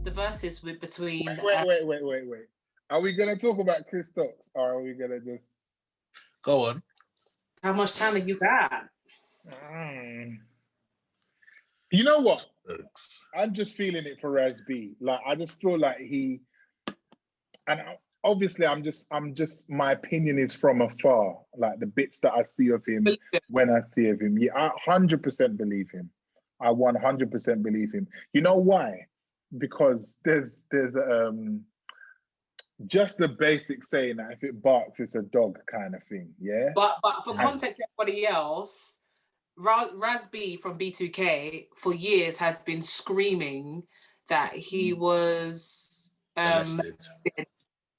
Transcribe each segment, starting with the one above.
the verses with between. Wait. Are we gonna talk about Chris Stokes, or are we gonna just go on? How much time have you got? You know what? I'm just feeling it for Raz B. Like, I just feel like obviously I'm just my opinion is from afar, like the bits that I see of him when I see of him. Yeah, I 100% believe him. I 100% believe him. You know why? Because there's just the basic saying that if it barks, it's a dog kind of thing. Yeah. But for context, everybody else, Raz B from B2K for years has been screaming that he was molested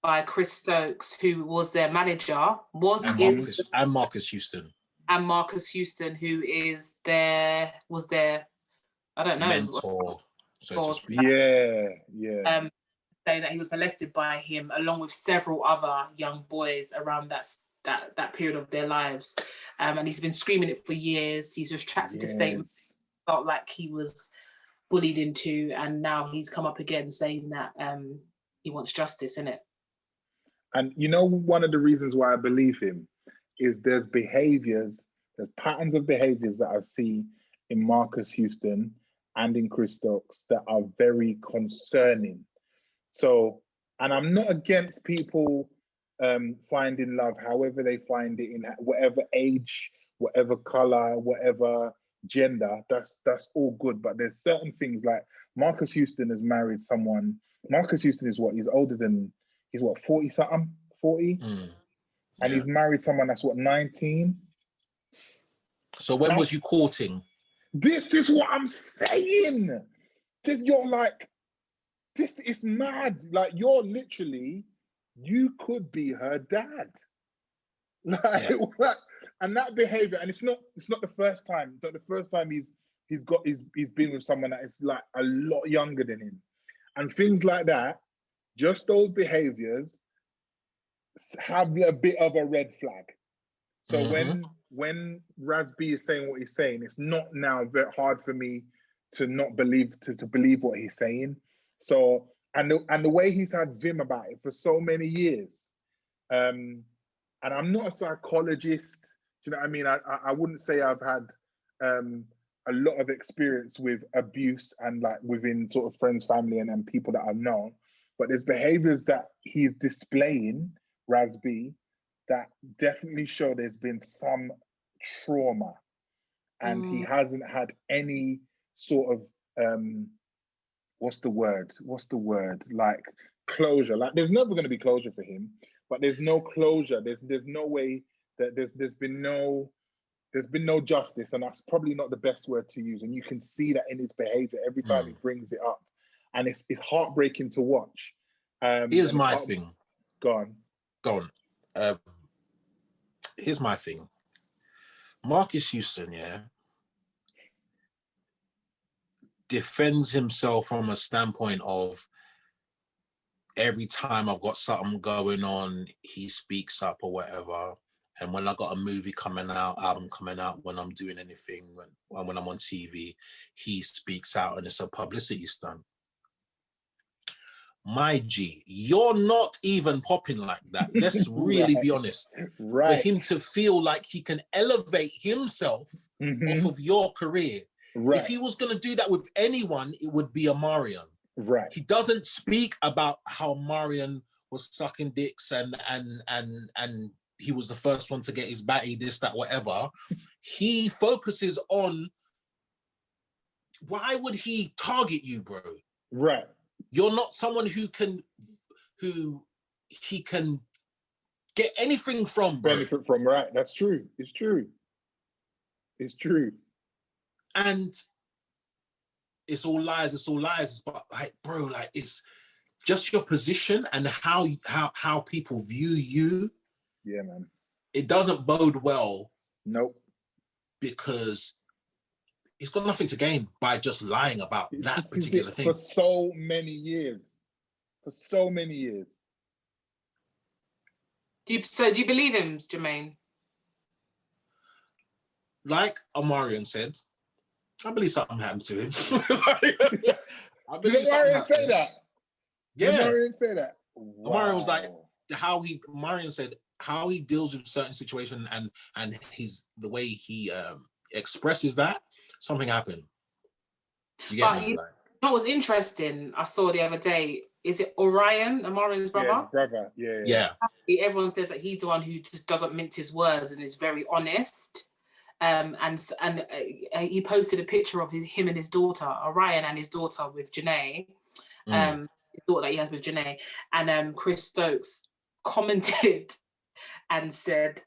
by Chris Stokes, who was their manager, and Marcus Houston. And Marcus Houston, who was their I don't know, mentor, so to speak. Yeah. Saying that he was molested by him, along with several other young boys around that period of their lives, and he's been screaming it for years. He's retracted the statement, felt like he was bullied into, and now he's come up again saying that he wants justice, innit? And you know, one of the reasons why I believe him is there's patterns of behaviors that I see in Marcus Houston and in Chris Stokes that are very concerning. So, and I'm not against people finding love however they find it, in whatever age, whatever color, whatever gender. That's all good. But there's certain things, like Marcus Houston has married someone. Marcus Houston is what? He's older than, he's what, 40 something, 40? And he's married someone that's what, 19? So when was you courting? This is what I'm saying. This is mad. Like, you're literally, you could be her dad. Like, and that behavior, and it's not the first time. It's not the first time he's been with someone that is like a lot younger than him. And things like that, just those behaviors have a bit of a red flag. So when Raz B is saying what he's saying, it's not now very hard for me to not believe to believe what he's saying. So and the way he's had vim about it for so many years, and I'm not a psychologist. Do you know what I mean? I wouldn't say I've had a lot of experience with abuse and like within sort of friends, family, and people that I've known. But there's behaviors that he's displaying, Raz B, that definitely show there's been some trauma, and he hasn't had any sort of what's the word? Like closure. Like, there's never going to be closure for him, but there's no closure. There's no way that there's been no justice, and that's probably not the best word to use. And you can see that in his behavior every time he brings it up, and it's heartbreaking to watch. Here's my thing. Go on. Here's my thing. Marcus Houston, defends himself from a standpoint of every time I've got something going on, he speaks up or whatever. And when I got a movie coming out, album coming out, when I'm doing anything, when I'm on TV, he speaks out, and it's a publicity stunt. My G, you're not even popping like that. Let's really be honest. For him to feel like he can elevate himself off of your career. If he was going to do that with anyone, it would be a Marion. He doesn't speak about how Marion was sucking dicks and he was the first one to get his batty, this, that, whatever. He focuses on, why would he target you, bro? Right. You're not someone who he can get anything from, bro. Benefit from, right. That's true. It's true. It's true. And it's all lies, but like, bro, like, it's just your position and how people view you. Yeah, man. It doesn't bode well. Nope. Because he's got nothing to gain by just lying about that particular thing. For so many years. Do you believe him, Jermaine? Like Omarion said, I believe something happened to him. I Did believe something Omarion say that? Yeah. Did Omarion say that? Wow. Omarion was like, Omarion said how he deals with certain situations and the way he expresses that, something happened. Do you get me? You know what was interesting? I saw the other day. Is it Orion, Omarion's brother? Yeah, brother. Yeah. Everyone says that he's the one who just doesn't mince his words and is very honest. And he posted a picture of him and his daughter, Orion, and his daughter with Janae. His daughter that he has with Janae. And Chris Stokes commented and said,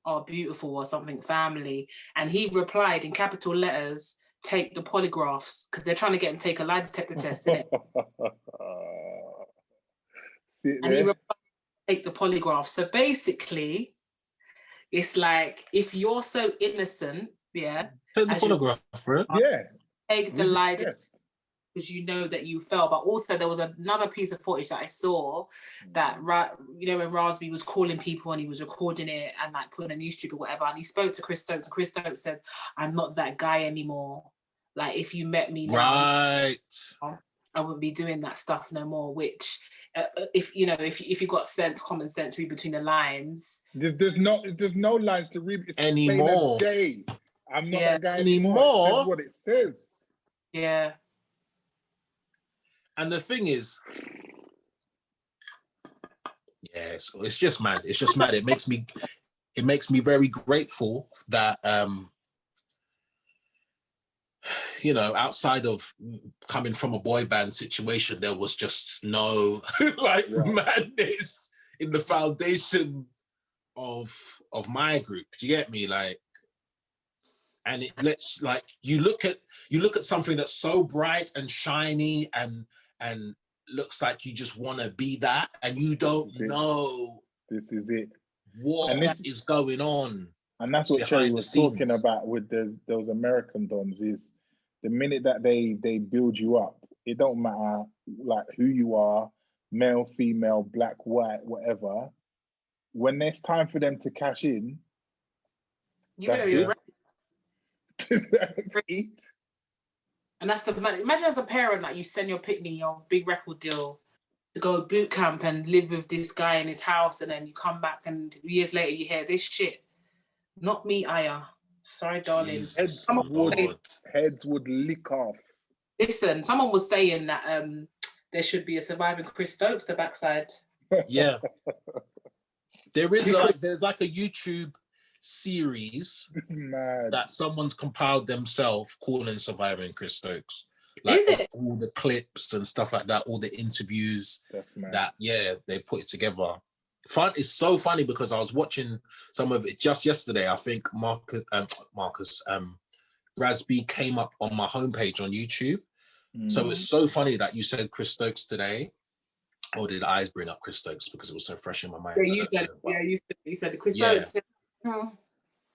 "Oh, beautiful," or something, family. And he replied in capital letters, "Take the polygraphs," because they're trying to get him to take a lie detector test, isn't it? And he replied, "Take the polygraph." So basically, it's like, if you're so innocent, yeah, take the polygraph, bro. Yeah, take the lie detector, because you know that you fell. But also there was another piece of footage that I saw that, you know, when Raz B was calling people and he was recording it and like putting a news strip or whatever, and he spoke to Chris Stokes, and Chris Stokes said, "I'm not that guy anymore. Like, if you met me now, right, I wouldn't be doing that stuff no more." Which, if you know, if you got common sense, read between the lines. There's no lines to read. It's anymore. I'm not that guy anymore. It says what it says. Yeah. And the thing is, it's just mad. It's just mad. It makes me very grateful that you know, outside of coming from a boy band situation, there was just no madness in the foundation of my group. Do you get me? Like, and it lets, like, you look at something that's so bright and shiny and looks like you just want to be that, and you don't know this is it, what is going on. And that's what Cherry was talking about with those American dons, is the minute that they build you up, it don't matter like who you are, male, female, black, white, whatever. When it's time for them to cash in, that's it. And that's imagine as a parent, like, you send your pitney your big record deal to go boot camp and live with this guy in his house, and then you come back and years later you hear this shit. Not me, Aya. Sorry, darling. Heads would lick off. Listen, someone was saying that there should be a surviving Chris Stokes, the backside. Yeah. There's like a YouTube series that someone's compiled themselves calling Surviving Chris Stokes. Like, is it? All the clips and stuff like that, all the interviews they put it together. It's so funny because I was watching some of it just yesterday. I think Raz B came up on my homepage on YouTube. So it's so funny that you said Chris Stokes today. Or did I bring up Chris Stokes because it was so fresh in my mind? Yeah, you said Chris Stokes.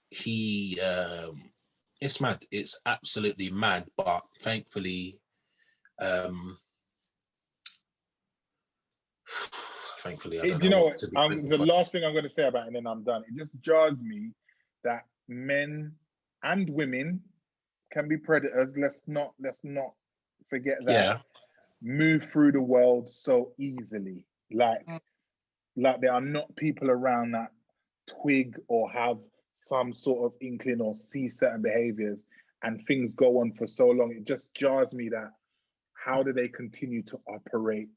He, it's mad. It's absolutely mad. But thankfully, I don't you know what? The last thing I'm going to say about it, and then I'm done. It just jars me that men and women can be predators. Let's not forget that. Yeah. Move through the world so easily. Like there are not people around that twig or have some sort of inkling or see certain behaviors, and things go on for so long. It just jars me that how do they continue to operate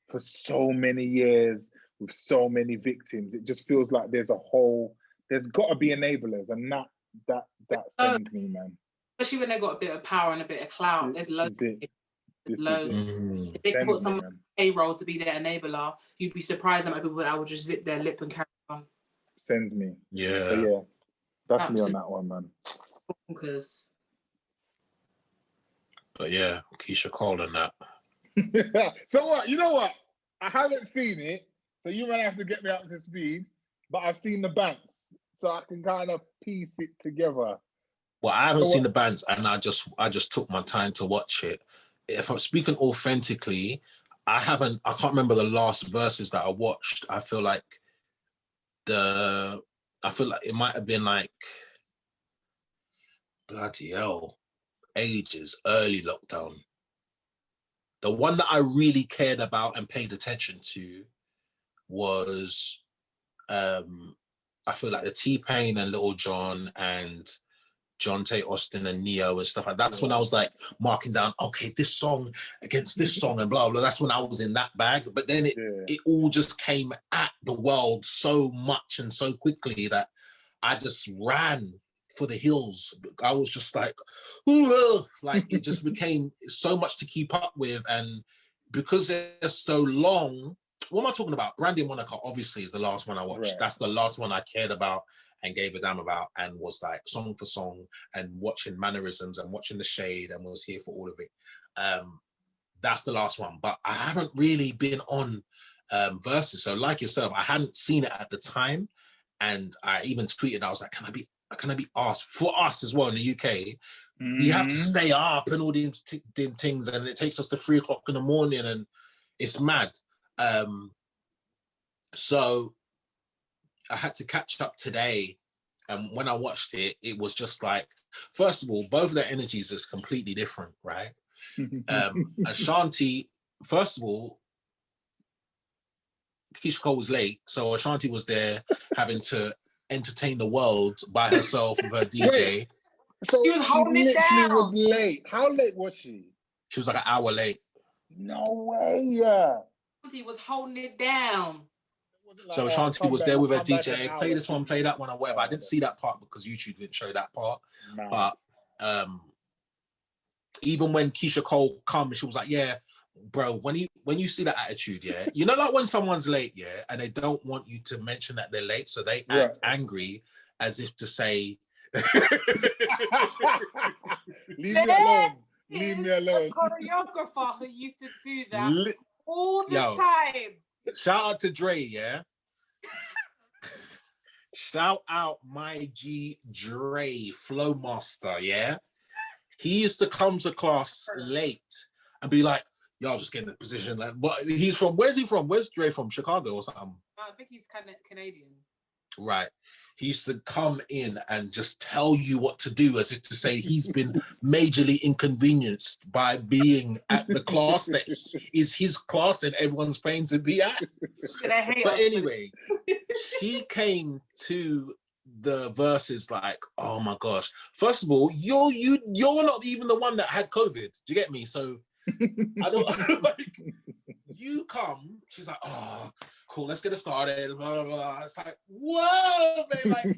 for so many years with so many victims? It just feels like there's got to be enablers, and that sends me, man. Especially when they got a bit of power and a bit of clout. There's loads. If they put someone on payroll to be their enabler, you'd be surprised at people that would just zip their lip and carry on. Sends me. Yeah. But yeah, that's absolutely me on that one, man. But yeah, Keisha Cole and that. So what? You know what? I haven't seen it, so you might have to get me up to speed. But I've seen the bands, so I can kind of piece it together. Well, I haven't seen the bands, and I just took my time to watch it. If I'm speaking authentically, I can't remember the last verses that I watched. I feel like it might have been like, bloody hell, ages, early lockdown. The one that I really cared about and paid attention to was, I feel like the T-Pain and Little John and John Tate Austin and Neo and stuff like that. That's when I was like marking down, okay, this song against this song and blah, blah. That's when I was in that bag. But then it all just came at the world so much and so quickly that I just ran for the hills. I was just like, it just became so much to keep up with. And because they're so long, what am I talking about? Brandy and Monica obviously is the last one I watched. Right. That's the last one I cared about and gave a damn about, and was like song for song and watching mannerisms and watching the shade and was here for all of it. That's the last one. But I haven't really been on Verzuz. So like yourself, I hadn't seen it at the time. And I even tweeted, I was like, can I be asked for us as well in the UK? We have to stay up and all these things, and it takes us to 3 o'clock in the morning, and it's mad. So I had to catch up today, and when I watched it, it was just like, first of all, both of their energies is completely different, right? Ashanti, first of all, Keisha Cole was late, so Ashanti was there having to entertain the world by herself with her DJ. Wait, so she was holding it down. Was late. How late was she? She was like an hour late. No way, yeah. Ashanti was holding it down. Like, so Ashanti was there with her DJ, play this one, play that one, or whatever. I didn't see that part because YouTube didn't show that part. No. But even when Keisha Cole come, she was like, yeah, bro, when you see that attitude, yeah, you know, like when someone's late, yeah, and they don't want you to mention that they're late, so they act angry as if to say, leave me alone. Leave me alone. A choreographer who used to do that all the time. Shout out to Dre, yeah. Shout out my G Dre, Flow Master, yeah. He used to come to class late and be like, y'all just get in a position. Like, what? He's from, where's he from? Where's Dre from? Chicago or something? I think he's kind of Canadian. Right. He used to come in and just tell you what to do, as if to say he's been majorly inconvenienced by being at the class that is his class and everyone's paying to be at. But anyway, she came to the Verzuz like, oh my gosh. First of all, you're not even the one that had COVID. Do you get me? So I don't like, you come, she's like, oh, cool, let's get it started. Blah, blah, blah. It's like, whoa, man, like,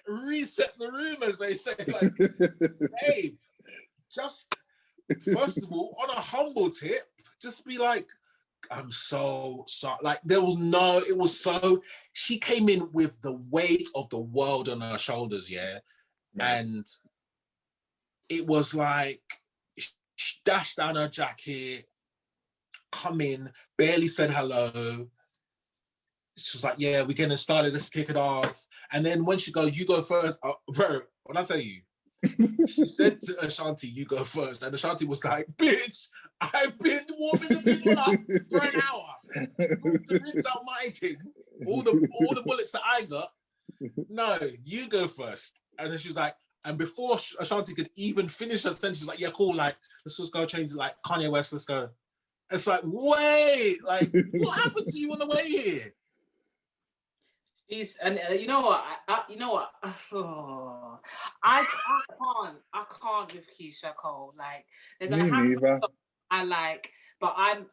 reset the room, as they say. Like, hey, just, first of all, on a humble tip, just be like, I'm so sorry. Like, there was no, it was so, she came in with the weight of the world on her shoulders, yeah? And it was like, she dashed down her jacket, come in, barely said hello. She was like, yeah, we're getting started, let's kick it off. And then when she goes, you go first, bro, when I tell you, she said to Ashanti, you go first. And Ashanti was like, bitch, I've been warming the people up for an hour to rinse out my thing. All the bullets that I got, no, you go first. And then she's like, and before Ashanti could even finish her sentence, she's like, yeah, cool, like, let's just go change it, like, Kanye West, let's go. It's like, wait, like, what happened to you on the way here? And you know what? I can't with Keisha Cole. Like, there's a handful I like, but I'm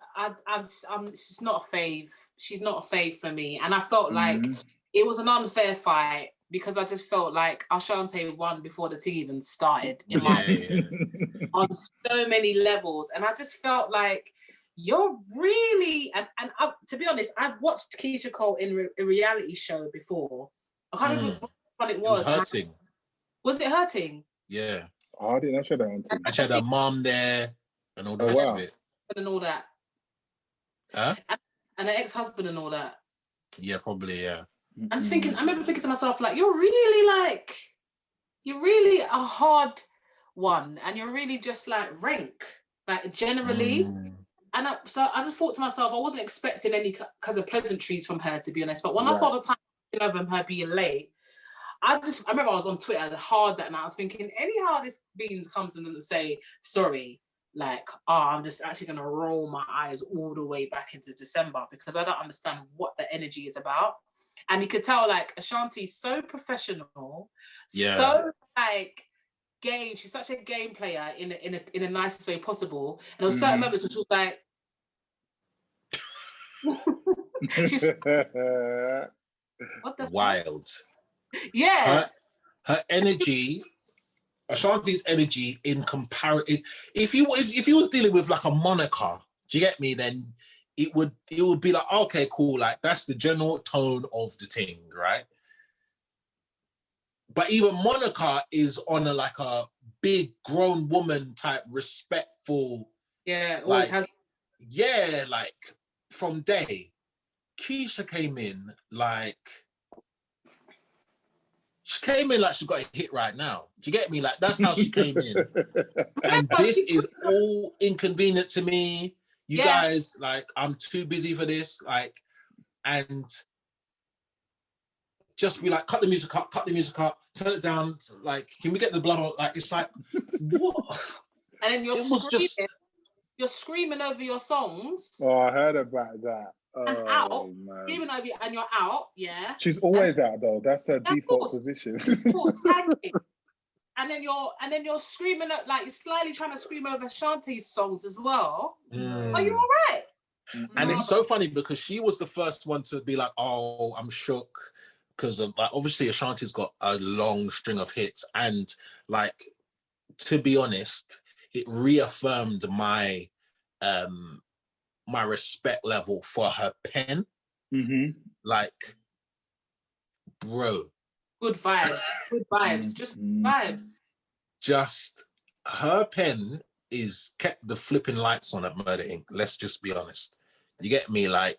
she's not a fave. She's not a fave for me. And I felt like it was an unfair fight because I just felt like Ashanti won before the team even started in my on so many levels. And I just felt like you're really, and to be honest, I've watched Keisha Cole in a reality show before. I can't remember what it was. It was hurting. Was it hurting? Yeah. Oh, I didn't know that. I had her mom there and all the rest of it. And all that. Huh? And her ex-husband and all that. Yeah, probably, yeah. I remember thinking to myself, like, you're really a hard one, and you're really just like rank, like generally. And so I just thought to myself, I wasn't expecting any kind of pleasantries from her, to be honest. But when I saw the time of her being late, I remember I was on Twitter hard that night. I was thinking, any hardest beans comes in and say sorry. like, oh, I'm just actually going to roll my eyes all the way back into December because I don't understand what the energy is about. And you could tell, like, Ashanti's so professional, so like game. She's such a game player in a nicest way possible. And there were certain moments which was like, she's what the wild. Fuck? Yeah. Her energy, Ashanti's energy in comparison. If you was dealing with like a Monica, do you get me? Then it would be like, okay, cool, like that's the general tone of the thing, right? But even Monica is on like a big grown woman type, respectful. Yeah, always has. Yeah, like from day. Keisha came in like she got a hit right now. Do you get me? Like that's how she came in. And this is all inconvenient to me. You guys, like, I'm too busy for this. Like, and just be like, cut the music up, turn it down. Like, can we get the blah blah? Like, it's like, what? And then you're screaming over your songs. Oh, I heard about that. And out, screaming over you, and you're out. Yeah. She's always out though. That's her default position. Exactly. And then you're screaming like you're slightly trying to scream over Shanti's songs as well. Are you all right? And it's so funny because she was the first one to be like, "Oh, I'm shook," because of like obviously Ashanti's got a long string of hits, and like to be honest, it reaffirmed my my respect level for her pen. Like, bro. Good vibes, just vibes. Just her pen is kept the flipping lights on at Murder Inc. Let's just be honest. You get me? Like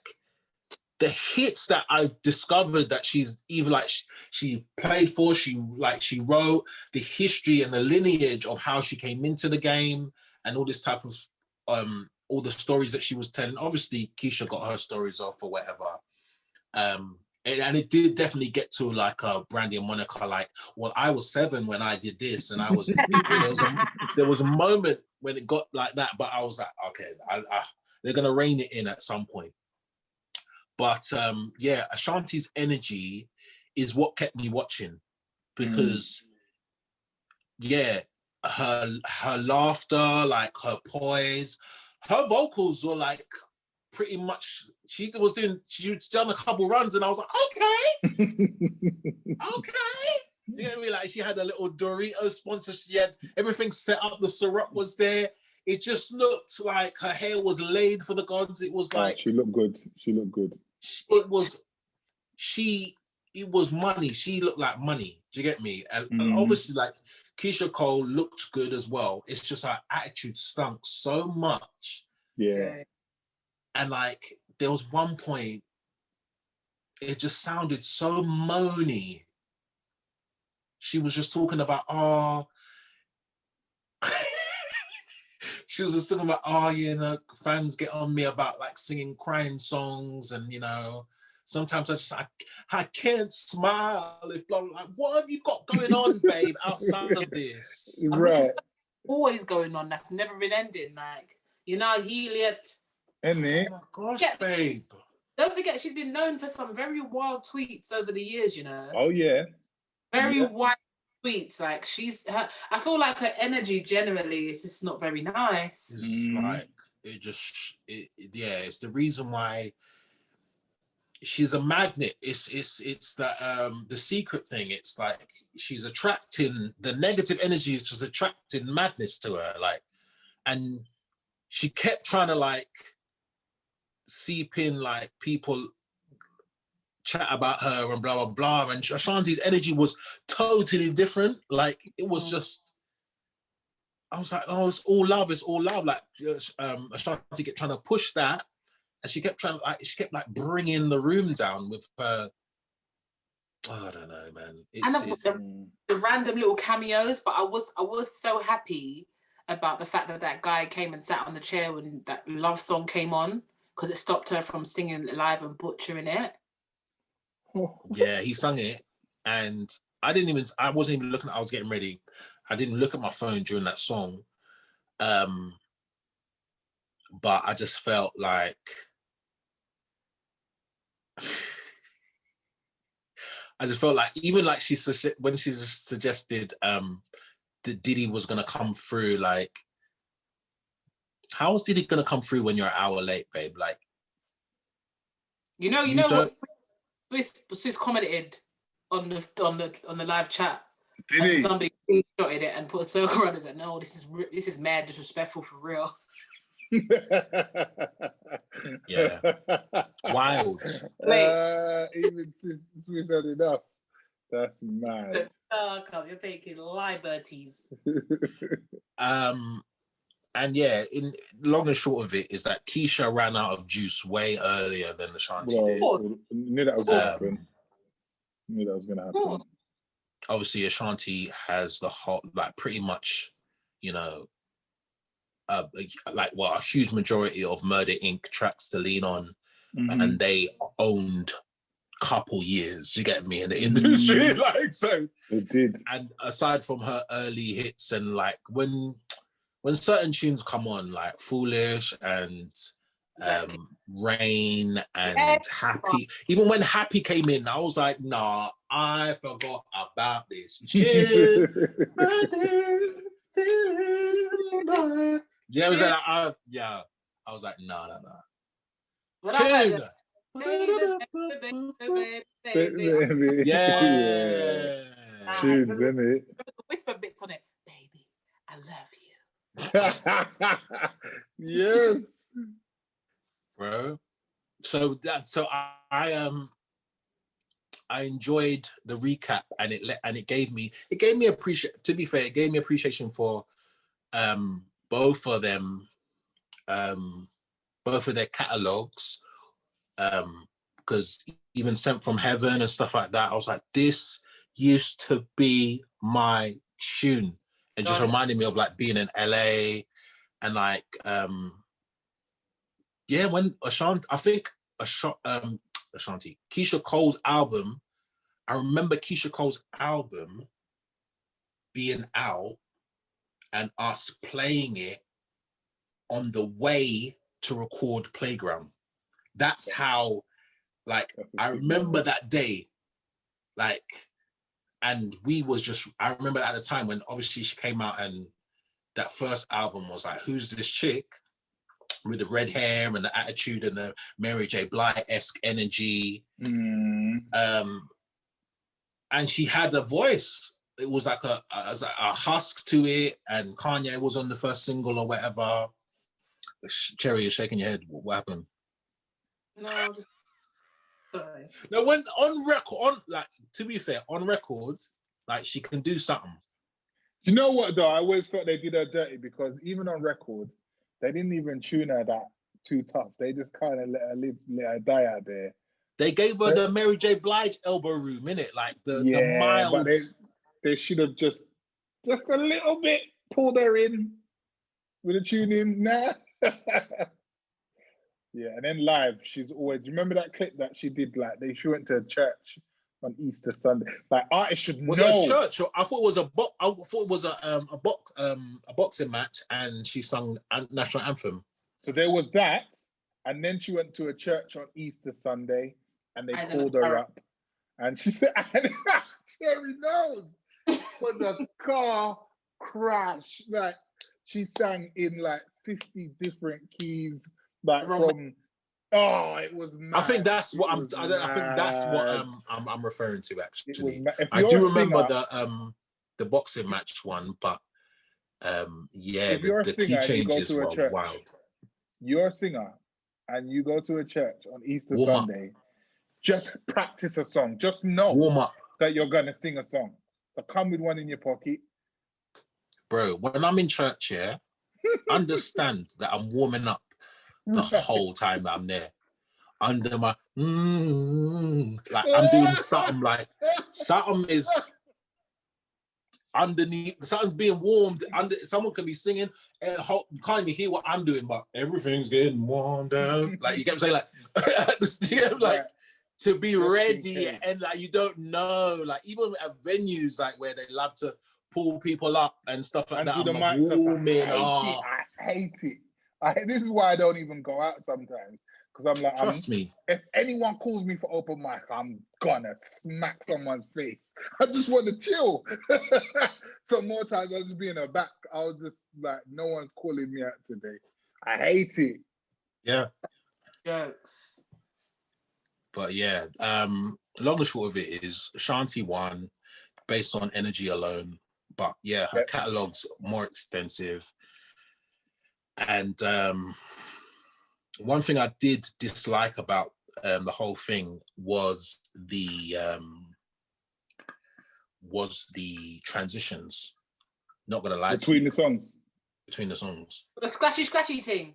the hits that I've discovered that she's even like she played for, she wrote the history and the lineage of how she came into the game and all this type of all the stories that she was telling. Obviously, Keisha got her stories off or whatever. And it did definitely get to like Brandy and Monica, like, well, I was 7 when I did this, and I was there was a moment when it got like that, but I was like, okay, they're gonna rein it in at some point. But yeah, Ashanti's energy is what kept me watching because yeah, her laughter, like her poise, her vocals were like pretty much, she was done a couple runs and I was like, okay. You know what I mean? Like she had a little Dorito sponsor, she had everything set up, the syrup was there. It just looked like her hair was laid for the gods. It was like... she looked good. It was money. She looked like money. Do you get me? And obviously like Keisha Cole looked good as well. It's just her attitude stunk so much. Yeah. And like, there was one point, it just sounded so moany. She was just talking about, she was just talking about, you know, fans get on me about like singing crying songs. And, you know, sometimes I can't smile if blah, blah, like, what have you got going on, babe, outside of this? Right. Always going on. That's never been ending. Like, you know, Heliot. Isn't it? Oh my gosh, babe. Don't forget, she's been known for some very wild tweets over the years, you know. Oh, yeah. Very wild tweets. Like, I feel like her energy generally is just not very nice. It's like, it's the reason why she's a magnet. It's that the secret thing. It's like she's attracting the negative energy, is just attracting madness to her. Like, and she kept trying to like seep in like people chat about her and blah blah blah, and Ashanti's energy was totally different. Like it was just, I was like, oh, it's all love, like Ashanti kept trying to push that, and she kept bringing the room down with her. I don't know, man. It's the random little cameos, but I was so happy about the fact that guy came and sat on the chair when that love song came on, because it stopped her from singing it live and butchering it. Yeah, he sung it, and I wasn't even looking. I was getting ready. I didn't look at my phone during that song. but I just felt like even like when she suggested that Diddy was gonna come through, like, how was Diddy gonna come through when you're an hour late, babe? Like, you know what Swiss commented on the live chat. Did and he? Somebody screenshotted it and put a circle around it. Like, no, this is mad disrespectful for real. Yeah, wild. Even Swiss had enough. That's mad. Oh, cause you're taking liberties. And yeah, in long and short of it is that Keisha ran out of juice way earlier than Ashanti did. Knew that was gonna happen. Knew that was gonna happen. Obviously, Ashanti has the hot, like, pretty much, you know, a huge majority of Murder Inc. tracks to lean on, and they owned couple years, you get me, in the industry. Like, so it did. And aside from her early hits, and like when certain tunes come on, like Foolish and Rain and Happy, even when Happy came in, I was like, nah, I forgot about this shit. Yeah, I was like, I was like, no. Tune. Yeah. Tunes, isn't it? The whisper bits on it. Baby, I love you. Yes. Bro. So I enjoyed the recap, and it gave me appreciation for both of them, both of their catalogs, because even Sent from Heaven and stuff like that, I was like, this used to be my tune. It just reminded me of like being in LA, and like when Ashanti, Keisha Cole's album, I remember Keisha Cole's album being out and us playing it on the way to record Playground. That's how, like, I remember that day, like, and I remember at the time when obviously she came out, and that first album was like, who's this chick with the red hair and the attitude and the Mary J. Blige-esque energy? And she had a voice. It was like a husk to it, and Kanye was on the first single or whatever. Cherry, you're shaking your head. What happened? No, just sorry. No, when on record, to be fair, on record, like, she can do something. You know what though? I always felt they did her dirty, because even on record, they didn't even tune her that too tough. They just kind of let her die out there. They gave her the Mary J. Blige elbow room, innit? Like the mild. But they should have just a little bit pulled her in with a tune in now. Yeah, and then live, she's always. Remember that clip that she did? Like, she went to a church on Easter Sunday. Like, artists should know. Was it a church? I thought it was a boxing match, and she sung national anthem. So there was that, and then she went to a church on Easter Sunday, and they called her up, and she said, "Terry knows," was a car crash. Like, she sang in like 50 different keys. Like, from it was mad. I think that's what I'm referring to, actually. I do remember the boxing match one, but the key changes were wild. You're a singer and you go to a church on Easter Sunday, just practice a song. Just know warm up that you're gonna sing a song. So come with one in your pocket. Bro, when I'm in church, understand that I'm warming up the whole time that I'm there. Under my like, I'm doing something, like something is underneath, something's being warmed under. Someone can be singing and you can't even hear what I'm doing, but everything's getting warmed down. Like, you get what I'm saying? Like, to be ready, and like, you don't know, like, even at venues like where they love to pull people up and stuff like that. I'm warming up. I hate it. This is why I don't even go out sometimes. Because I'm like, trust me. If anyone calls me for open mic, I'm gonna smack someone's face. I just want to chill. So more times I'll just be in the back. I was just like, no one's calling me out today. I hate it. Yeah. Jokes. But yeah, long and short of it is Ashanti won based on energy alone. But yeah, her catalogue's more extensive. And one thing I did dislike about the whole thing was the transitions. Not gonna lie between the songs. Between the songs. The scratchy thing.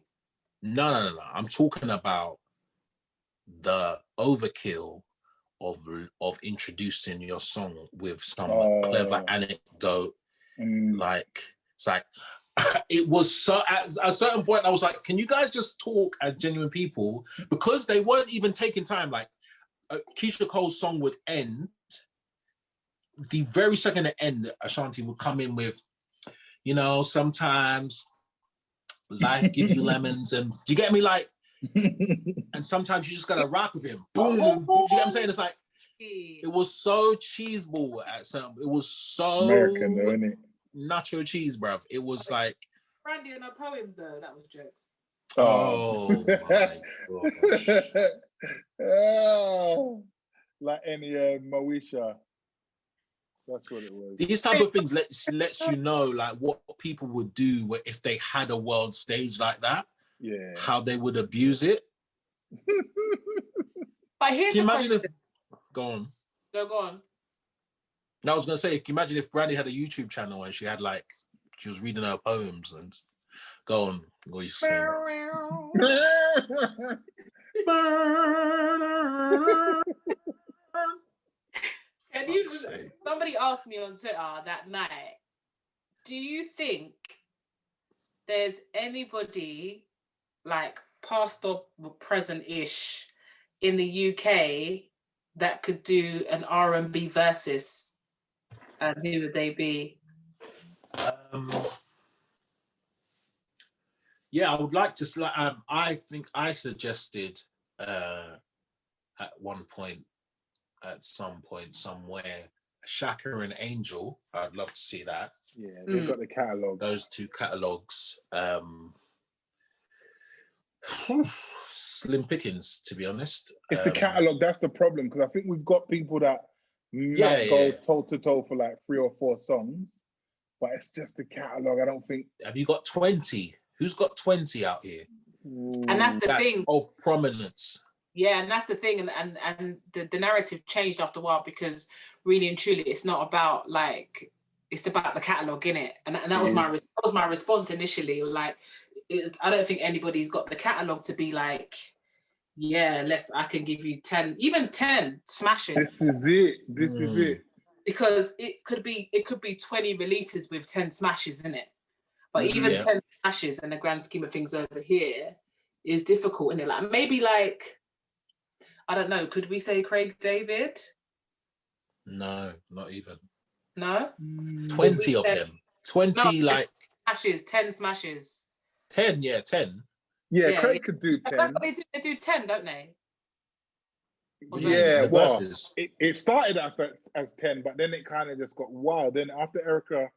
No. I'm talking about the overkill of introducing your song with some clever anecdote. Like it's like it was so at a certain point I was like, can you guys just talk as genuine people? Because they weren't even taking time. Like Keisha Cole's song would end, the very second it ended, Ashanti would come in with, you know, sometimes life gives you lemons, and do you get me? Like, and sometimes you just gotta rock with him. Boom. Do you get what I'm saying? It's like it was so cheeseball at some. It was so American, though, isn't it? Nacho cheese, bruv. It was like Brandy and her poems, though. That was jokes. Oh my gosh. Oh, like any Moesha. That's what it was. These type of things lets you know like what people would do if they had a world stage like that. Yeah. How they would abuse it. But here's the question. Go on. No, go on. I was gonna say, can you imagine if Brandy had a YouTube channel and she had like she was reading her poems and go on, go you sing. Can you? Somebody asked me on Twitter that night, do you think there's anybody like past or present-ish in the UK that could do an R&B versus? And who would they be? Yeah, I would like to. I think I suggested at one point, at some point, somewhere, Shaka and Angel. I'd love to see that. Yeah, they've got the catalogue. Those two catalogues. Slim pickings, to be honest. It's the catalogue. That's the problem, because I think we've got people that might go toe to toe for like 3 or 4 songs, but it's just the catalogue. I don't think. Have you got 20? Who's got 20 out here? And that's the thing. Of prominence. Yeah, and that's the thing, and the narrative changed after a while, because really and truly, it's not about like, it's about the catalogue, innit? And that was my response initially. Like, I don't think anybody's got the catalogue to be like, yeah, I can give you 10, even 10 smashes. This is it. Because it could be 20 releases with 10 smashes in it. But even 10 smashes in the grand scheme of things over here is difficult, isn't it? Like maybe like, I don't know, could we say Craig David? No, not even. No? 20 of them. 20 like smashes, 10 smashes. 10, yeah, 10. Yeah, Craig could do 10. That's what they do. They do 10, don't they? Yeah, well, it started as 10, but then it kind of just got wild. Then after Erica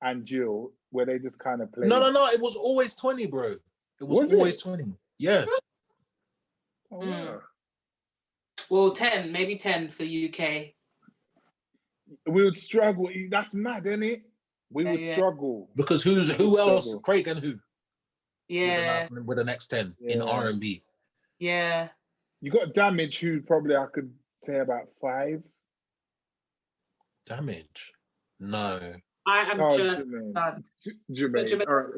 and Jill, where they just kind of played. No, it was always 20, bro. It was always 20. Yeah. Oh, wow. Well, 10, maybe 10 for UK. We would struggle. That's mad, isn't it? We would struggle. Because who else? Craig and who? Yeah. With the next 10 in R&B. Yeah. You got Damage, who probably I could say about 5. Damage? No. I am just Jermaine. All right,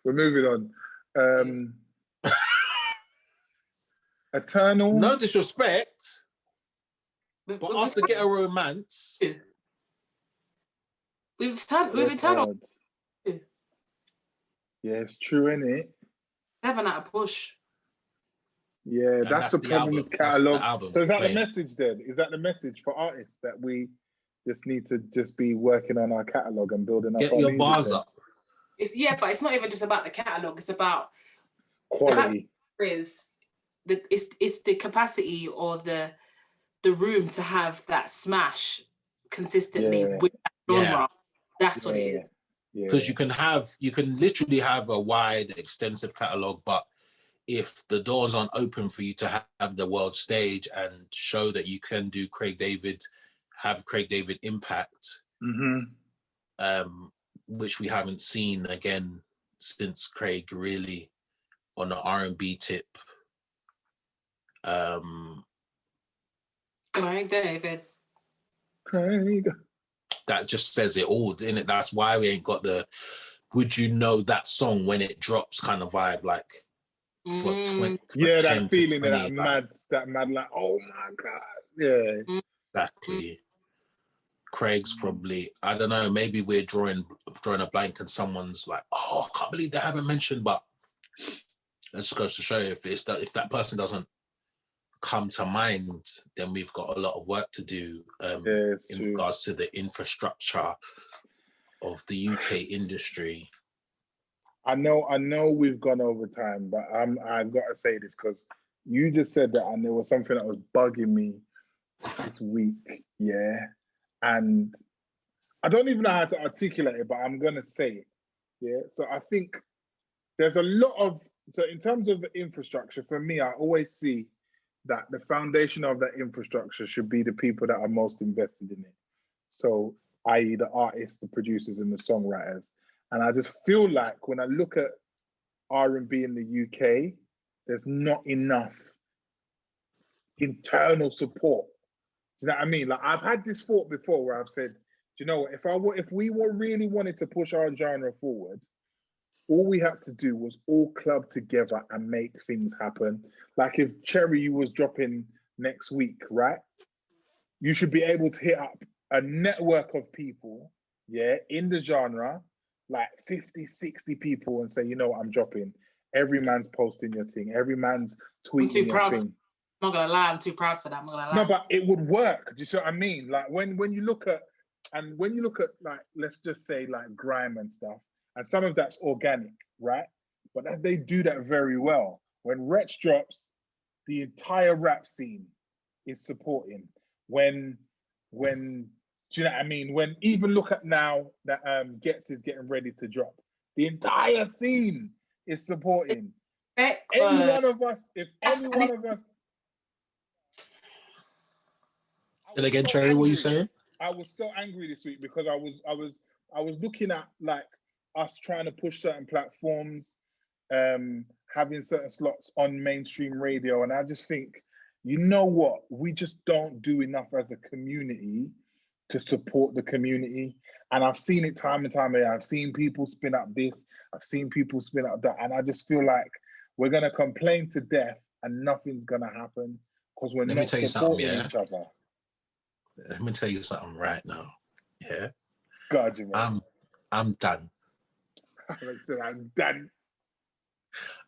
we're moving on. Eternal. No disrespect, but after Get a Romance, we've Eternal. Yeah, it's true, isn't it? 7 out of push. Yeah, that's the problem with catalogue. So is that the message then? Is that the message for artists, that we just need to just be working on our catalogue and building up? Get your bars up. But it's not even just about the catalogue. It's about Quality. It's the capacity or the room to have that smash consistently with that genre. That's what it is. Because you can literally have a wide, extensive catalogue, but if the doors aren't open for you to have the world stage and show that you can do have Craig David impact, which we haven't seen again since Craig really on the R&B tip. Craig David. Craig. That just says it all, isn't it? That's why we ain't got the would you know that song when it drops kind of vibe, like for 20, that feeling, that mad, like, oh my God. Exactly. Craig's probably, I don't know, maybe we're drawing a blank and someone's like, oh, I can't believe they haven't mentioned, but it just goes to show if that person doesn't come to mind, then we've got a lot of work to do in regards to the infrastructure of the UK industry. I know we've gone over time, but I've got to say this because you just said that, and there was something that was bugging me this week, and I don't even know how to articulate it, but I'm gonna say it, So I think there's a lot of, so in terms of the infrastructure, for me, I always see that the foundation of that infrastructure should be the people that are most invested in it. So, i.e. the artists, the producers, and the songwriters. And I just feel like when I look at R&B in the UK, there's not enough internal support. Do you know what I mean? Like, I've had this thought before where I've said, do you know what, if we really wanted to push our genre forward, all we had to do was all club together and make things happen. Like if Cherry was dropping next week, right? You should be able to hit up a network of people, in the genre, like 50, 60 people, and say, you know what, I'm dropping. Every man's posting your thing. Every man's tweeting your thing. I'm not gonna lie, I'm too proud for that. I'm not gonna lie. No, but it would work. Do you see what I mean? Like when you look at like, let's just say like grime and stuff, and some of that's organic, right? But they do that very well. When Wretch drops, the entire rap scene is supporting. When do you know what I mean? When even look at now that Gets is getting ready to drop, the entire scene is supporting. Any one of us, And again, Cherry, what are you saying? I was so angry this week because I was looking at like us trying to push certain platforms, having certain slots on mainstream radio, and I just think, you know what, we just don't do enough as a community to support the community. And I've seen it time and time again. I've seen people spin up this, I've seen people spin up that, and I just feel like we're gonna complain to death and nothing's gonna happen because we're not supporting each other. Let me tell you something right now. Yeah. God, you man. I'm done. I'm done.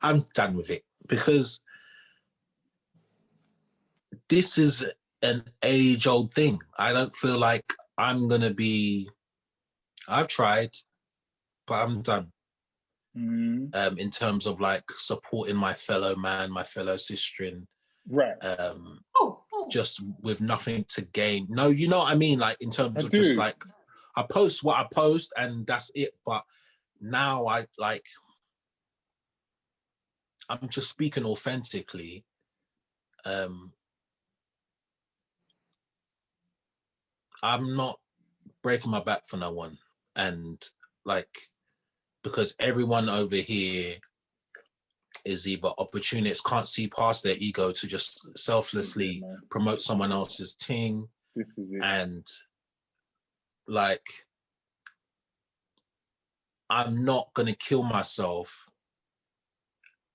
I'm done with it because this is an age-old thing. I don't feel like I'm gonna be. I've tried, but I'm done. In terms of like supporting my fellow man, my fellow sister, right? Just with nothing to gain. No, you know what I mean. Like in terms of just like, I post what I post and that's it. But now I'm just speaking authentically. I'm not breaking my back for no one, and like, because everyone over here is either opportunists, can't see past their ego to just selflessly promote someone else's thing. This is it. And like, I'm not gonna kill myself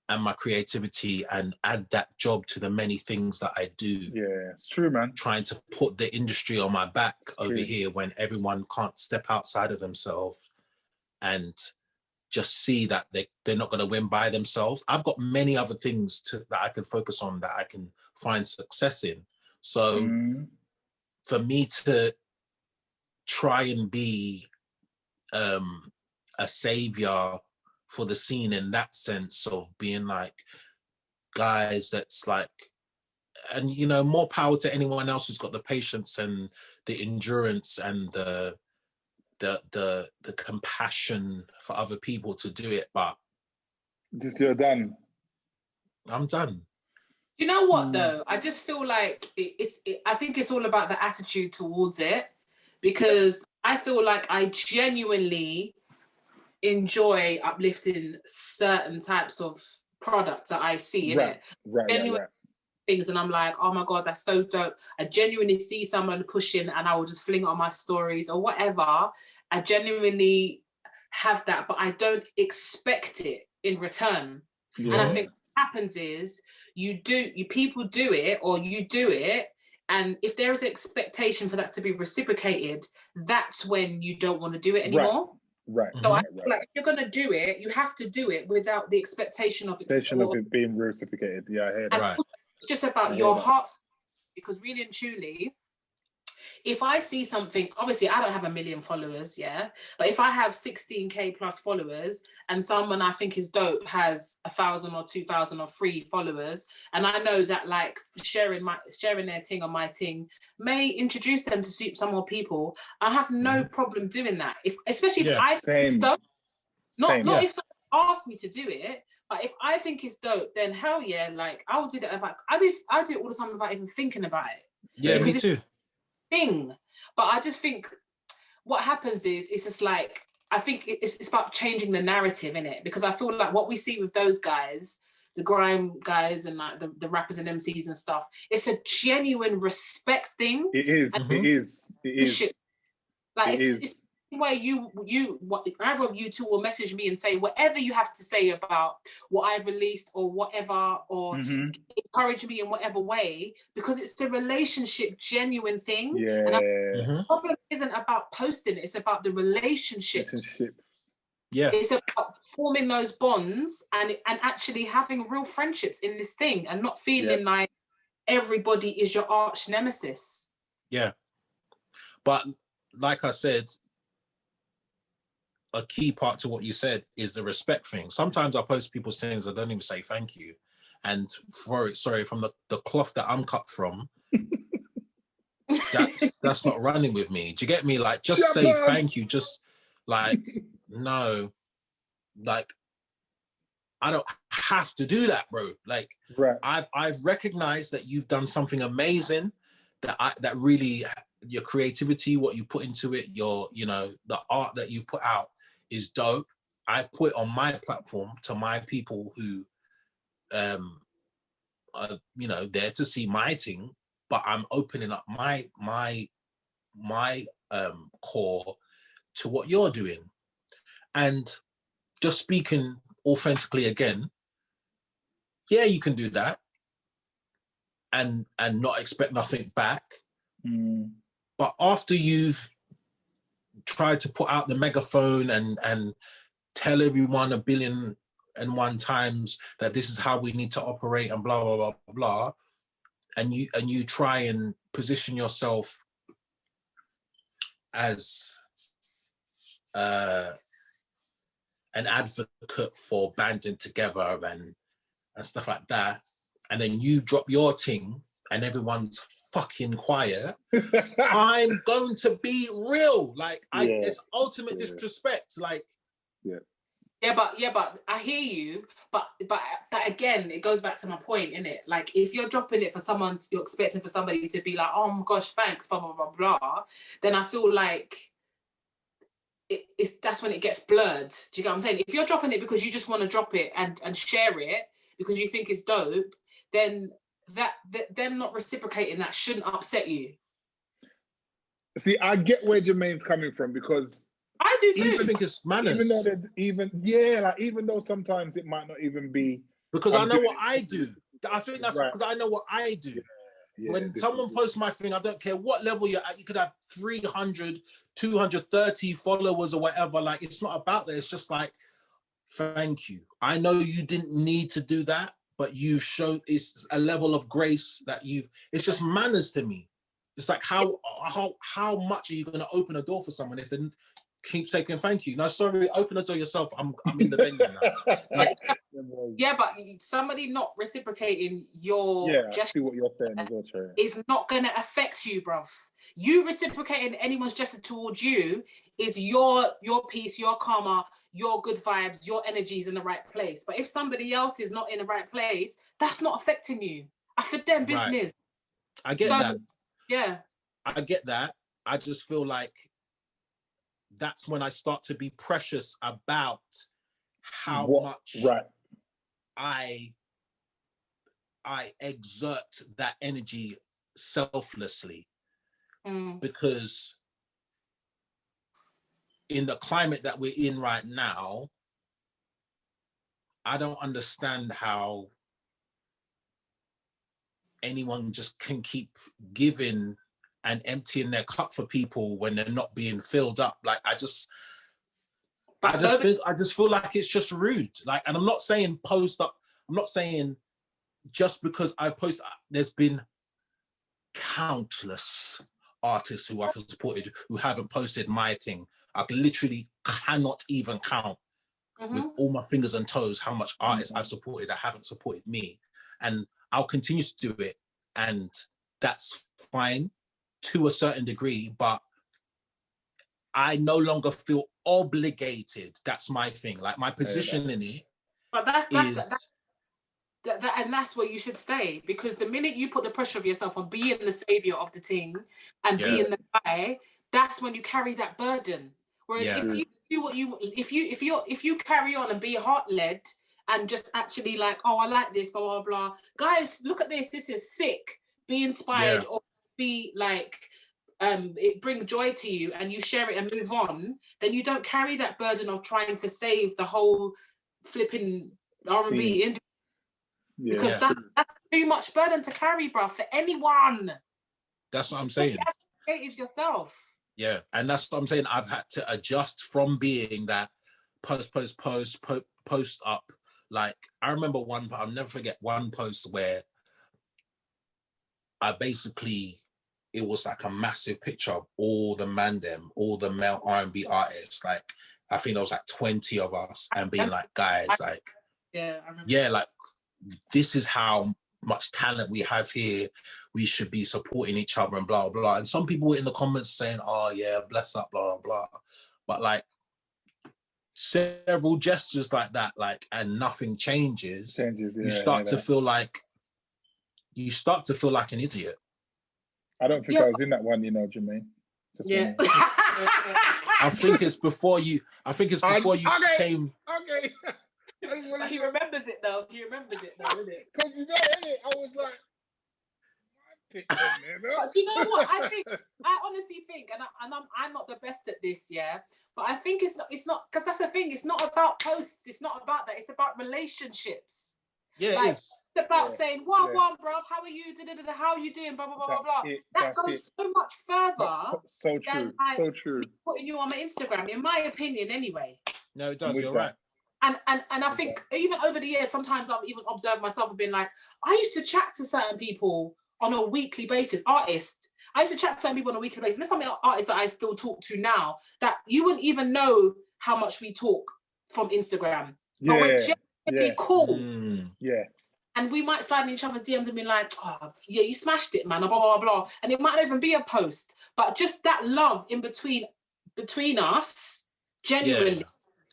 and my creativity and add that job to the many things that I do. Yeah, it's true, man. Trying to put the industry on my back over here when everyone can't step outside of themselves and just see that they're not going to win by themselves. I've got many other things that I can focus on, that I can find success in. So for me to try and be a savior for the scene in that sense of being like guys that's like, and you know, more power to anyone else who's got the patience and the endurance and the compassion for other people to do it. But just you're done. I'm done. You know what though? I just feel like I think it's all about the attitude towards it, because I feel like I genuinely enjoy uplifting certain types of products that I see in it. Right. Things, and I'm like, oh my God, that's so dope. I genuinely see someone pushing and I will just fling it on my stories or whatever. I genuinely have that, but I don't expect it in return. And I think what happens is people do it, or you do it, and if there is an expectation for that to be reciprocated, that's when you don't want to do it anymore. Right. So I feel like if you're gonna do it, you have to do it without the expectation of it being reciprocated. Yeah, I hear that. Right. It's just about your heart, because really and truly, if I see something, obviously I don't have 1 million followers, but if I have 16k plus followers and someone I think is dope has 1,000 or 2,000 or 3 followers, and I know that like sharing their thing on my thing may introduce them to some more people, I have no problem doing that. Especially if I think it's dope, not if someone asks me to do it. But if I think it's dope, then hell yeah, like I will do that. I do it all the time without even thinking about it. Yeah, me too. Thing, but I just think what happens is it's just like, I think it's about changing the narrative in it, because I feel like what we see with those guys, the grime guys and like the rappers and MCs and stuff, it's a genuine respect thing. It is. Like it's where either of you two will message me and say whatever you have to say about what I've released or whatever, or encourage me in whatever way, because it's a relationship genuine thing. And the problem isn't about posting, it's about the relationships. It's about forming those bonds and actually having real friendships in this thing, and not feeling like everybody is your arch nemesis. But like I said, a key part to what you said is the respect thing. Sometimes I post people's things, I don't even say thank you. And from the cloth that I'm cut from, that's not running with me. Do you get me? Like, just say thank you. Just like, no, like, I don't have to do that, bro. Like, I've recognized that you've done something amazing, that really, your creativity, what you put into it, the art that you've put out is dope. I've put it on my platform to my people who are, there to see my thing, but I'm opening up my core to what you're doing. And just speaking authentically again, yeah, you can do that and not expect nothing back. But after you've tried to put out the megaphone and tell everyone 1,000,000,001 times that this is how we need to operate and blah, blah, blah, blah, and you try and position yourself as an advocate for banding together and stuff like that, and then you drop your thing and everyone's fucking quiet, I'm going to be real. Like, it's ultimate disrespect. Like, but I hear you. But again, it goes back to my point, innit? Like, if you're dropping it for someone, you're expecting for somebody to be like, oh my gosh, thanks, blah blah blah blah. Then I feel like that's when it gets blurred. Do you get what I'm saying? If you're dropping it because you just want to drop it and share it because you think it's dope, then them not reciprocating that shouldn't upset you. See, I get where Jermaine's coming from, because I do too. I think it's manners. Even though sometimes it might not even be, because I know what I do. I think that's because I know what I do. When someone posts my thing, I don't care what level you're at. You could have 300, 230 followers or whatever. Like, it's not about that. It's just like, thank you. I know you didn't need to do that, but you've shown it's a level of grace that it's just manners to me. It's like, how much are you going to open a door for someone if keeps taking thank you. No, sorry, open the door yourself. I'm in the venue now. Like, yeah, but somebody not reciprocating your gesture, see what you're saying is not going to affect you, bruv. You reciprocating anyone's gesture towards you is your peace, your karma, your good vibes, your energy's in the right place. But if somebody else is not in the right place, that's not affecting you. For them business. Right. I get that. Yeah. I get that. I just feel like that's when I start to be precious about how much I exert that energy selflessly. Because in the climate that we're in right now, I don't understand how anyone just can keep giving and emptying their cup for people when they're not being filled up. Like, I just feel like it's just rude. Like, and I'm not saying post up. I'm not saying just because I post. There's been countless artists who I've supported who haven't posted my thing. I literally cannot even count with all my fingers and toes how much artists I've supported that haven't supported me, and I'll continue to do it, and that's fine to a certain degree, but I no longer feel obligated. That's my thing. Like, my position in it. But that's where you should stay, because the minute you put the pressure of yourself on being the savior of the thing and being the guy, that's when you carry that burden. Whereas if you do what you, if you carry on and be heart led and just actually like, oh, I like this, blah blah blah. Guys, look at this. This is sick. Be inspired or be like, it brings joy to you, and you share it and move on. Then you don't carry that burden of trying to save the whole flipping R&B industry. Because that's too much burden to carry, bruv, for anyone. That's what I'm saying. It's yourself. Yeah, and that's what I'm saying. I've had to adjust from being that post up. Like, I remember I'll never forget one post where I basically, it was like a massive picture of all the all the male R&B artists. Like, I think there was like 20 of us, and being like, guys, like, like, this is how much talent we have here. We should be supporting each other and blah, blah. And some people were in the comments saying, oh yeah, bless up, blah, blah. But like, several gestures like that, like, and nothing changes. You start to feel like an idiot. I don't think I was in that one, you know, Jermaine. I think it's before you came. Okay. He remembers it though. Isn't it? Because you know, I was like, but do you know what? I honestly think, and I'm not the best at this, but I think it's not because that's the thing. It's not about posts. It's not about that. It's about relationships. Yeah, like, it is. It's about saying, "What, bruv? How are you? How are you doing? Blah blah blah blah blah." That goes so much further. So true. Than, like, so true. Putting you on my Instagram, in my opinion, anyway. No, it does. You're right. And I think even over the years, sometimes I've even observed myself and been like, I used to chat to certain people on a weekly basis, artists. I used to chat to certain people on a weekly basis. There's some artists that I still talk to now that you wouldn't even know how much we talk from Instagram. But we're genuinely cool. Yeah. And we might slide in each other's DMs and be like, oh, yeah, you smashed it, man, blah, blah, blah, blah. And it might not even be a post, but just that love in between us, genuinely,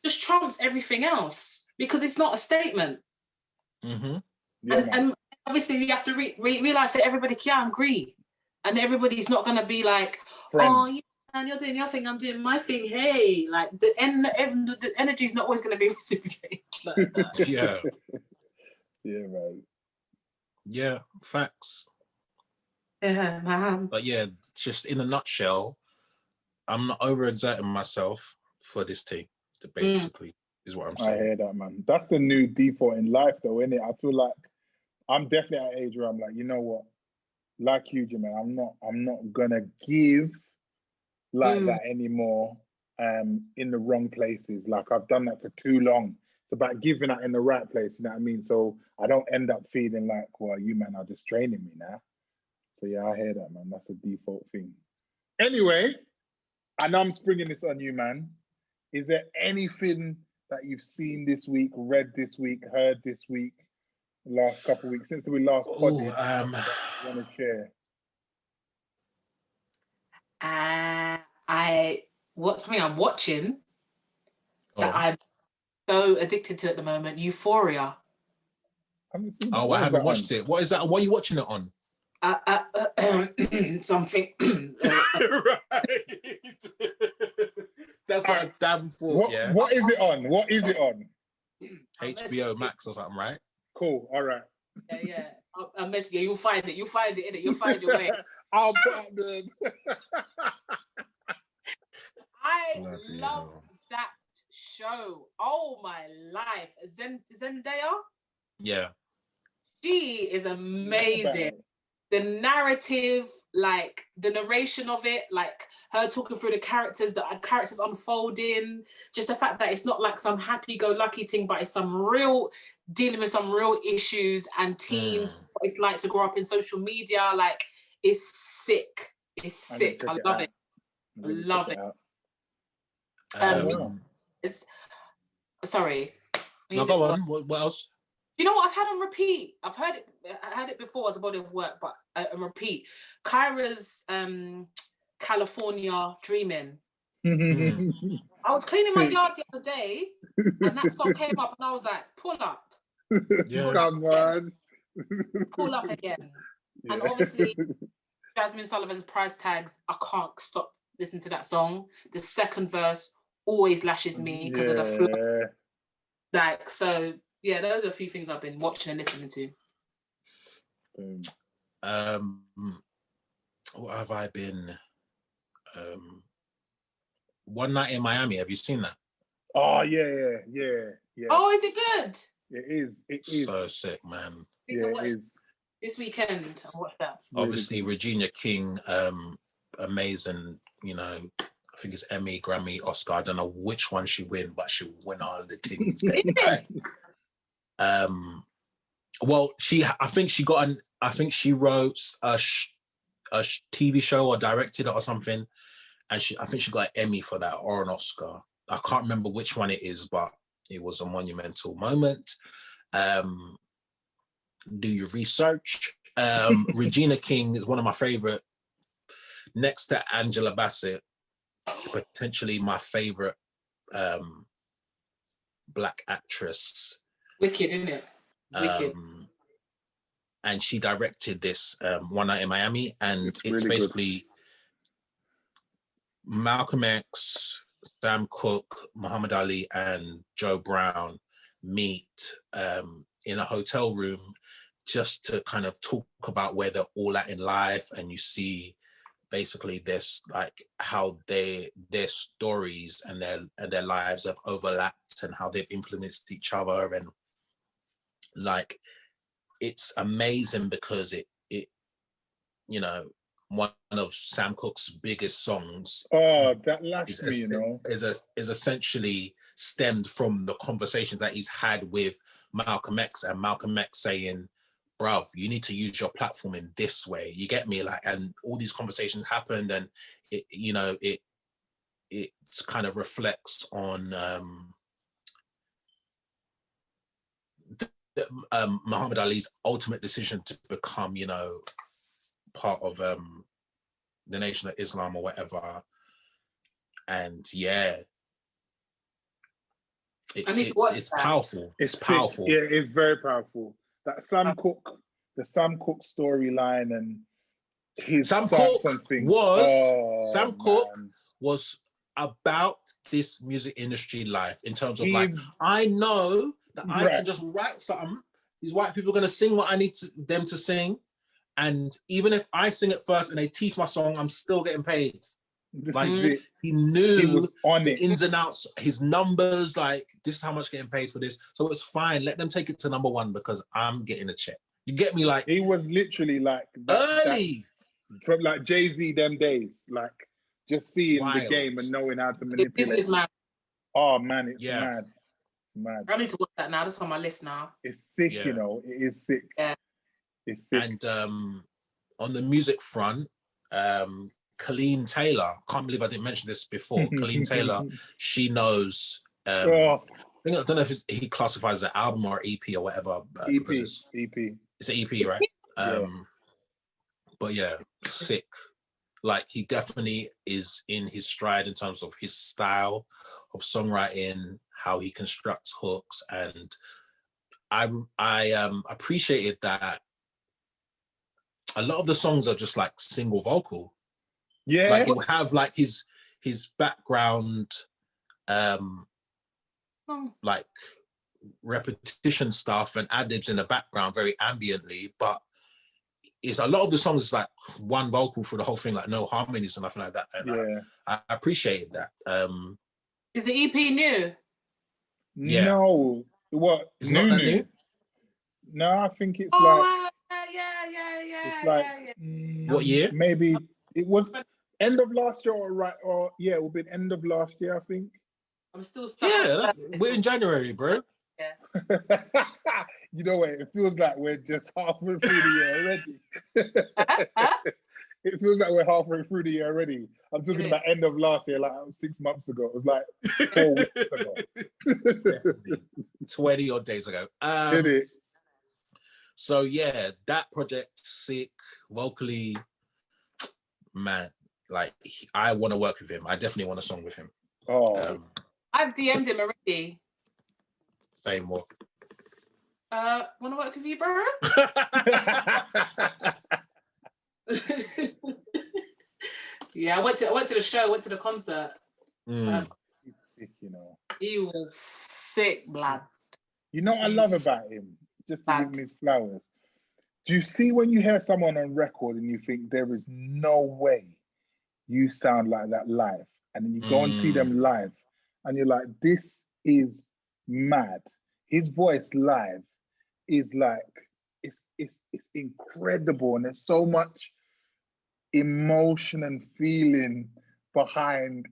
just trumps everything else, because it's not a statement. And obviously you have to realize that everybody can't agree, and everybody's not going to be like, oh yeah, and you're doing your thing, I'm doing my thing, hey, like the energy is not always going to be reciprocated like that. Yeah, man. Yeah, facts. Yeah, man. But yeah, just in a nutshell, I'm not overexerting myself for this team. Basically, is what I'm saying. I hear that, man. That's the new default in life, though, isn't it? I feel like I'm definitely at an age where I'm like, you know what? Like you, Jermaine, I'm not gonna give like that anymore. In the wrong places. Like, I've done that for too long. It's about giving that in the right place. You know what I mean? So I don't end up feeling like, well, you man are just draining me now. So yeah, I hear that, man. That's a default thing. Anyway, I know I'm springing this on you, man. Is there anything that you've seen this week, read this week, heard this week, last couple of weeks, since we last podded, that you want to share? Something I'm watching that I'm so addicted to at the moment, Euphoria. I haven't watched it. What is that? What are you watching it on? Something. Right. That's what I damn thought. What is it on? What is it on? HBO Max or something, right? Cool. All right. Yeah. I'll mess you. You'll find it. You'll find it, innit? You'll find your way. I'll put up the. I love that show. Oh my life. Zendaya? Yeah. She is amazing. The narrative, like the narration of it, like her talking through the characters unfolding, just the fact that it's not like some happy-go-lucky thing, but it's dealing with some real issues and teens, what it's like to grow up in social media. Like, it's sick. It's sick. I love it. I love it. Sorry. No, go on. What else? You know what I've had on repeat? I had it before as a body of work, but on repeat. Kyra's California Dreaming. I was cleaning my yard the other day, and that song came up, and I was like, pull up. Yeah. Come on. Pull up again. Yeah. And obviously, Jasmine Sullivan's Price Tags, I can't stop listening to that song. The second verse always lashes me because of the flow. Like, so... Yeah, those are a few things I've been watching and listening to. What have I been? One Night in Miami. Have you seen that? Oh yeah. Oh, is it good? It is. It is so sick, man. Yeah, it is. This weekend, I watched that. Obviously, Regina King, amazing. You know, I think it's Emmy, Grammy, Oscar. I don't know which one she win, but she win all the things. Well, I think she wrote a TV show or directed it or something, and I think she got an Emmy for that or an Oscar. I can't remember which one it is, but it was a monumental moment. Do your research. Regina King is one of my favorite, next to Angela Bassett, potentially my favorite Black actress. Wicked, isn't it? Wicked. And she directed this One Night in Miami, and it's really basically good. Malcolm X, Sam Cooke, Muhammad Ali, and Joe Brown meet in a hotel room just to kind of talk about where they're all at in life, and you see basically this, like, how their stories and their lives have overlapped and how they've influenced each other. And like, it's amazing because it you know, one of Sam Cooke's biggest songs, that lashed me, you know, is essentially stemmed from the conversation that he's had with Malcolm X, and Malcolm X saying, bruv, you need to use your platform in this way. You get me? Like, and all these conversations happened, and it, you know, it kind of reflects on Muhammad Ali's ultimate decision to become, you know, part of the Nation of Islam or whatever. And yeah, it's powerful. It's powerful. Yeah, it's very powerful. That Sam Cooke storyline, and his Sam Cooke was about this music industry life, in terms of like, I know that I can just write something. These white people are going to sing what I need them to sing. And even if I sing it first and they teach my song, I'm still getting paid. Like, he knew the ins and outs, his numbers, like, this is how much getting paid for this. So it's fine. Let them take it to number one because I'm getting a check. You get me? Like, he was literally like early. From like Jay-Z them days, like just seeing the game and knowing how to manipulate. Oh man, it's mad. I need to watch that now. That's on my list now. It's sick, you know. It is sick. Yeah. It's sick. And on the music front, Colleen Taylor, can't believe I didn't mention this before. Colleen Taylor, She Knows. Oh, I don't know if he classifies the album or EP or whatever. EP, because EP. It's an EP, right? Yeah. But yeah, sick. Like, he definitely is in his stride in terms of his style of songwriting, how he constructs hooks, and I appreciated that a lot of the songs are just like single vocal. Yeah. Like, he'll have like his background like repetition stuff and ad-libs in the background very ambiently, but it's a lot of the songs is like one vocal for the whole thing, like no harmonies and nothing like that. And yeah. I appreciated that. Is the EP new? Yeah. No. What? It's not that new? No, I think it's Yeah. What year? Maybe it was end of last year, it would be end of last year, I think. I'm still stuck. Yeah, we're in January, bro. Yeah. You know what? It feels like we're just halfway through the year already. It feels like we're halfway through the year already. I'm talking about end of last year, like 6 months ago. It was like 4 weeks ago. Definitely. 20 odd days ago. Did it? So yeah, that project, sick, vocally, man, like I want to work with him. I definitely want a song with him. Oh. I've DM'd him already. Same what? Want to work with you, bro? Yeah, I went to the show, went to the concert. He's sick, you know. He was sick, blood. You know what I love about him? Just to give him his flowers. Do you see when you hear someone on record and you think there is no way you sound like that live, and then you go and see them live, and you're like, this is mad. His voice live is like, it's incredible, and there's so much emotion and feeling behind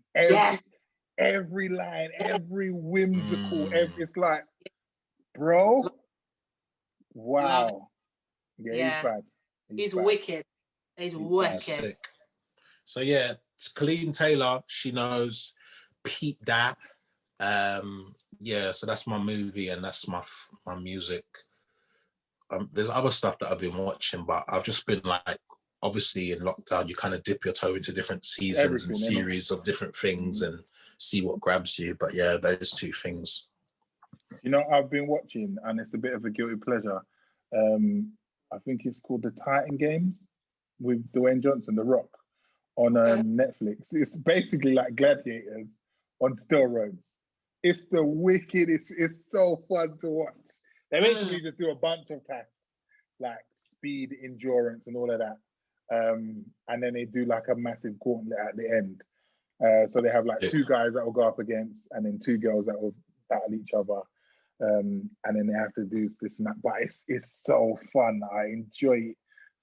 every line, every whimsical, it's like, bro, wow. Yeah, he's bad. He's bad. Wicked. He's wicked. Sick. So yeah, it's Colleen Taylor, She Knows, Pete that. Yeah, so that's my movie and that's my music. There's other stuff that I've been watching, but I've just been like, obviously in lockdown, you kind of dip your toe into different seasons and series of different things and see what grabs you. But yeah, those two things. You know, I've been watching, and it's a bit of a guilty pleasure. I think it's called The Titan Games with Dwayne Johnson, The Rock, on Netflix. It's basically like Gladiators on steroids. It's the wicked. It's so fun to watch. They basically just do a bunch of tasks like speed, endurance, and all of that. And then they do like a massive gauntlet at the end. So they have like 2 guys that will go up against, and then 2 girls that will battle each other. And then they have to do this and that. But it's so fun. I enjoy it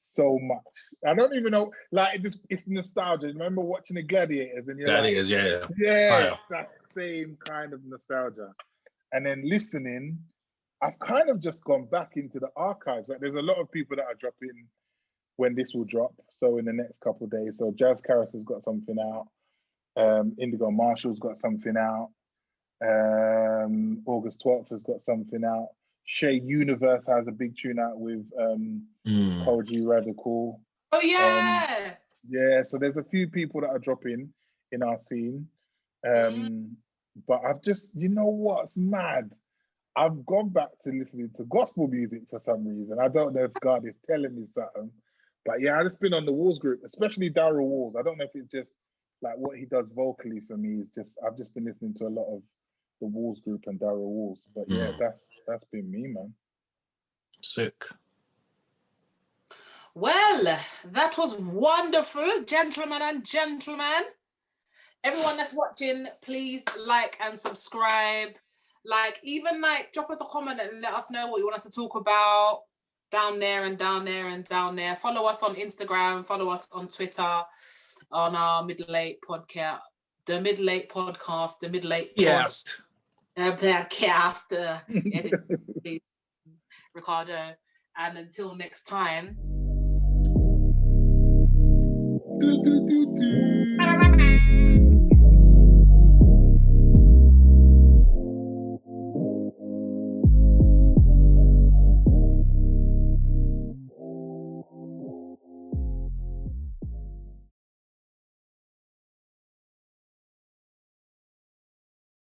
so much. I don't even know, like, it's nostalgia. Remember watching the Gladiators and you're Gladiators, like, yeah, it's that same kind of nostalgia. And then listening, I've kind of just gone back into the archives. Like, there's a lot of people that are dropping when this will drop. So in the next couple of days. So Jazz Karis has got something out. Indigo Marshall's got something out. August 12th has got something out. Shay Universe has a big tune out with Koji Radical. Oh yeah. Yeah, so there's a few people that are dropping in our scene. But I've just, you know what's mad? I've gone back to listening to gospel music for some reason. I don't know if God is telling me something. But yeah, I've just been on the Walls group, especially Daryl Walls. I don't know if it's just like what he does vocally for me is just, I've just been listening to a lot of the Walls group and Daryl Walls. But yeah, that's been me, man. Sick. Well, that was wonderful, gentlemen and gentlemen. Everyone that's watching, please like and subscribe. Like, even like drop us a comment and let us know what you want us to talk about down there and down there and down there. Follow us on Instagram, follow us on Twitter, on our Middle-Eight podcast, the Middle-Eight podcast, the Middle-Eight podcast. Ricardo. And until next time. Do, do, do, do.